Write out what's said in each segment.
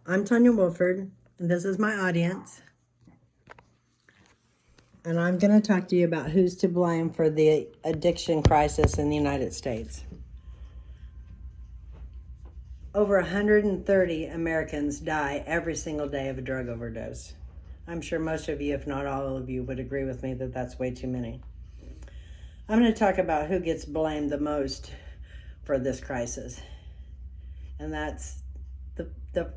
I'm Housel-Wolford, and this is my audience. And I'm going to talk to you about who's to blame for the addiction crisis in the United States. Over 130 Americans die every single day of a drug overdose. I'm sure most of you, if not all of you, would agree with me that that's way too many. I'm going to talk about who gets blamed the most for this crisis. And that's the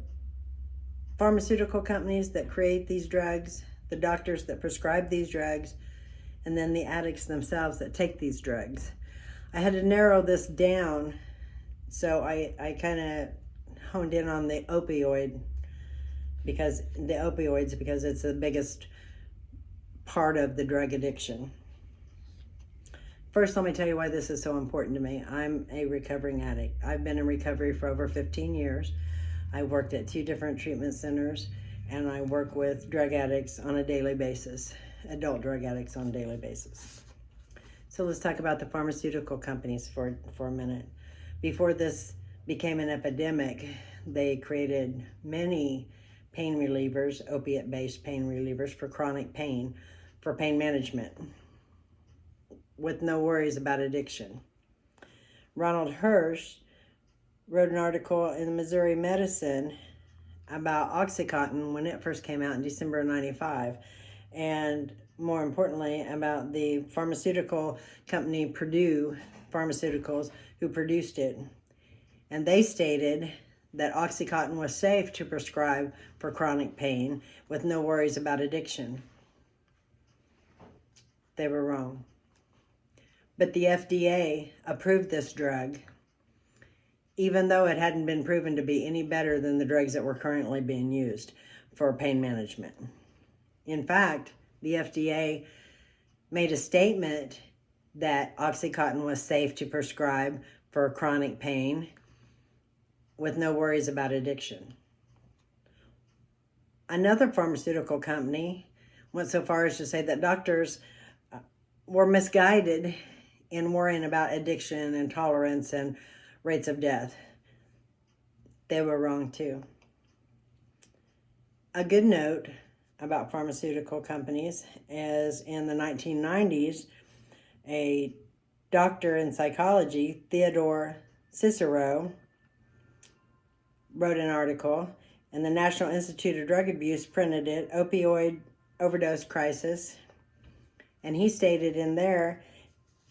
pharmaceutical companies that create these drugs, the doctors that prescribe these drugs, and then the addicts themselves that take these drugs. I had to narrow this down, so I kind of honed in on the opioids because it's the biggest part of the drug addiction. First, let me tell you why this is so important to me. I'm a recovering addict. I've been in recovery for over 15 years. I worked at 2 different treatment centers, and I work with drug addicts on a daily basis, adult drug addicts on a daily basis. So let's talk about the pharmaceutical companies for a minute. Before this became an epidemic, they created many pain relievers, opiate-based pain relievers for chronic pain, for pain management, with no worries about addiction. Ronald Hirsch wrote an article in Missouri Medicine about OxyContin when it first came out in December of '95, and more importantly about the pharmaceutical company Purdue Pharmaceuticals who produced it. And they stated that OxyContin was safe to prescribe for chronic pain with no worries about addiction. They were wrong. But the FDA approved this drug, even though it hadn't been proven to be any better than the drugs that were currently being used for pain management. In fact, the FDA made a statement that OxyContin was safe to prescribe for chronic pain with no worries about addiction. Another pharmaceutical company went so far as to say that doctors were misguided in worrying about addiction and tolerance and rates of death. They were wrong too. A good note about pharmaceutical companies is in the 1990s, a doctor in psychology, Theodore Cicero, wrote an article, and the National Institute of Drug Abuse printed it, Opioid Overdose Crisis, and he stated in there,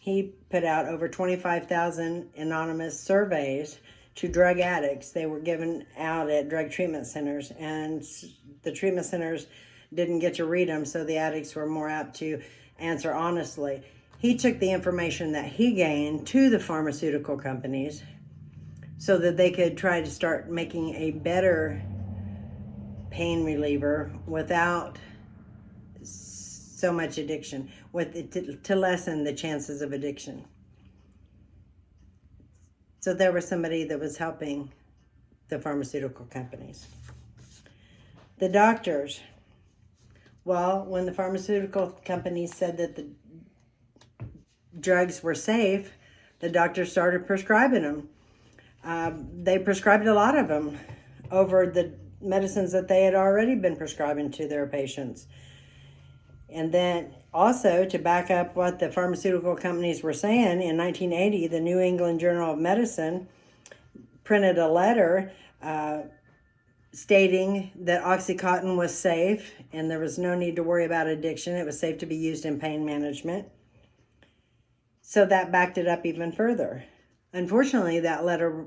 he put out over 25,000 anonymous surveys to drug addicts. They were given out at drug treatment centers, and the treatment centers didn't get to read them, so the addicts were more apt to answer honestly. He took the information that he gained to the pharmaceutical companies so that they could try to start making a better pain reliever without so much addiction, to lessen the chances of addiction. So there was somebody that was helping the pharmaceutical companies. The doctors, well, when the pharmaceutical companies said that the drugs were safe, the doctors started prescribing them. They prescribed a lot of them over the medicines that they had already been prescribing to their patients. And then also, to back up what the pharmaceutical companies were saying, in 1980, the New England Journal of Medicine printed a letter stating that OxyContin was safe and there was no need to worry about addiction. It was safe to be used in pain management. So that backed it up even further. Unfortunately, that letter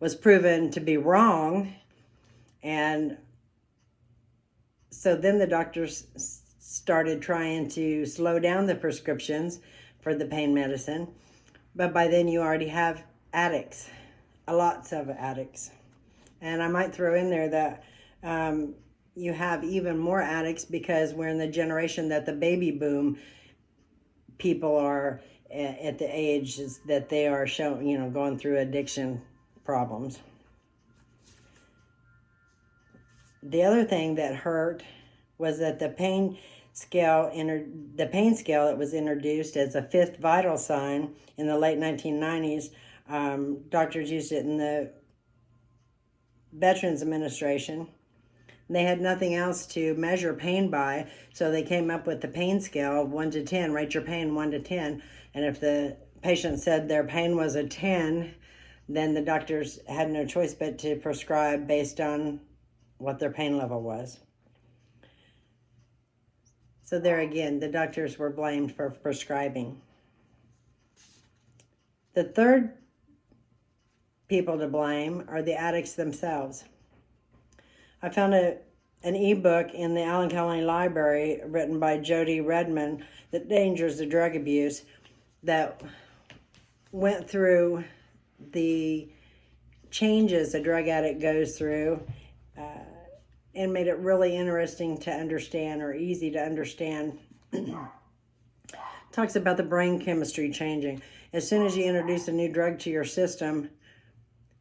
was proven to be wrong, and so then the doctors started trying to slow down the prescriptions for the pain medicine. But by then you already have addicts, lots of addicts. And I might throw in there that you have even more addicts because we're in the generation that the baby boom people are at the ages that they are going through addiction problems. The other thing that hurt was that the pain scale that was introduced as a 5th vital sign in the late 1990s. Doctors used it in the Veterans Administration They had nothing else to measure pain by, so they came up with the pain scale of 1 to 10. Rate your pain 1 to 10. And if the patient said their pain was a 10, then the doctors had no choice but to prescribe based on what their pain level was. So there again, the doctors were blamed for prescribing. The third people to blame are the addicts themselves. I found an ebook in the Allen County Library written by Jody Redman, The Dangers of Drug Abuse, that went through the changes a drug addict goes through and made it really interesting to understand, or easy to understand. Talks about the brain chemistry changing. As soon as you introduce a new drug to your system,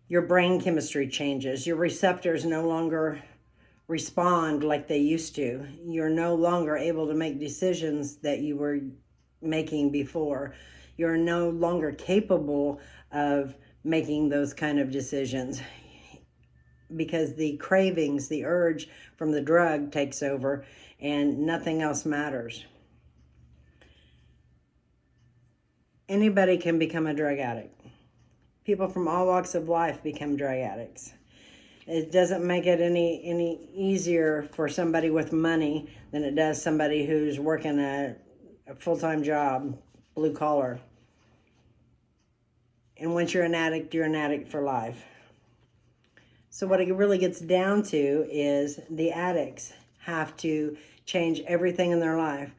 your brain chemistry changes. Your receptors no longer respond like they used to. You're no longer able to make decisions that you were making before. You're no longer capable of making those kind of decisions because the cravings, the urge from the drug takes over and nothing else matters. Anybody can become a drug addict. People from all walks of life become drug addicts. It doesn't make it any easier for somebody with money than it does somebody who's working a full-time job, blue collar. And once you're an addict for life. So what it really gets down to is the addicts have to change everything in their life.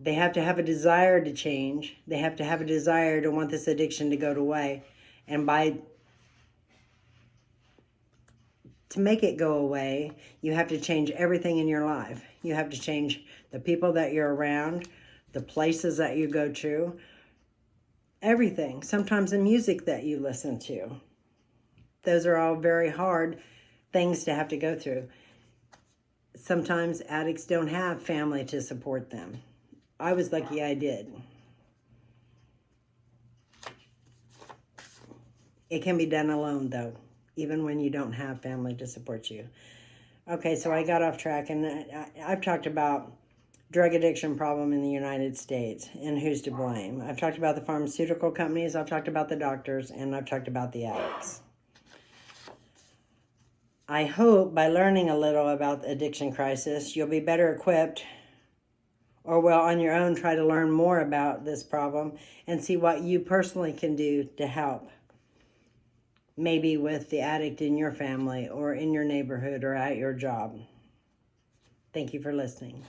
They have to have a desire to change. They have to have a desire to want this addiction to go away. And to make it go away, you have to change everything in your life. You have to change the people that you're around, the places that you go to, everything. Sometimes the music that you listen to. Those are all very hard things to have to go through. Sometimes addicts don't have family to support them. I was lucky I did. It can be done alone, though, even when you don't have family to support you. Okay, so I got off track, and I've talked about drug addiction problem in the United States and who's to blame. I've talked about the pharmaceutical companies, I've talked about the doctors, and I've talked about the addicts. I hope by learning a little about the addiction crisis, you'll be better equipped, or will on your own try to learn more about this problem and see what you personally can do to help. Maybe with the addict in your family or in your neighborhood or at your job. Thank you for listening.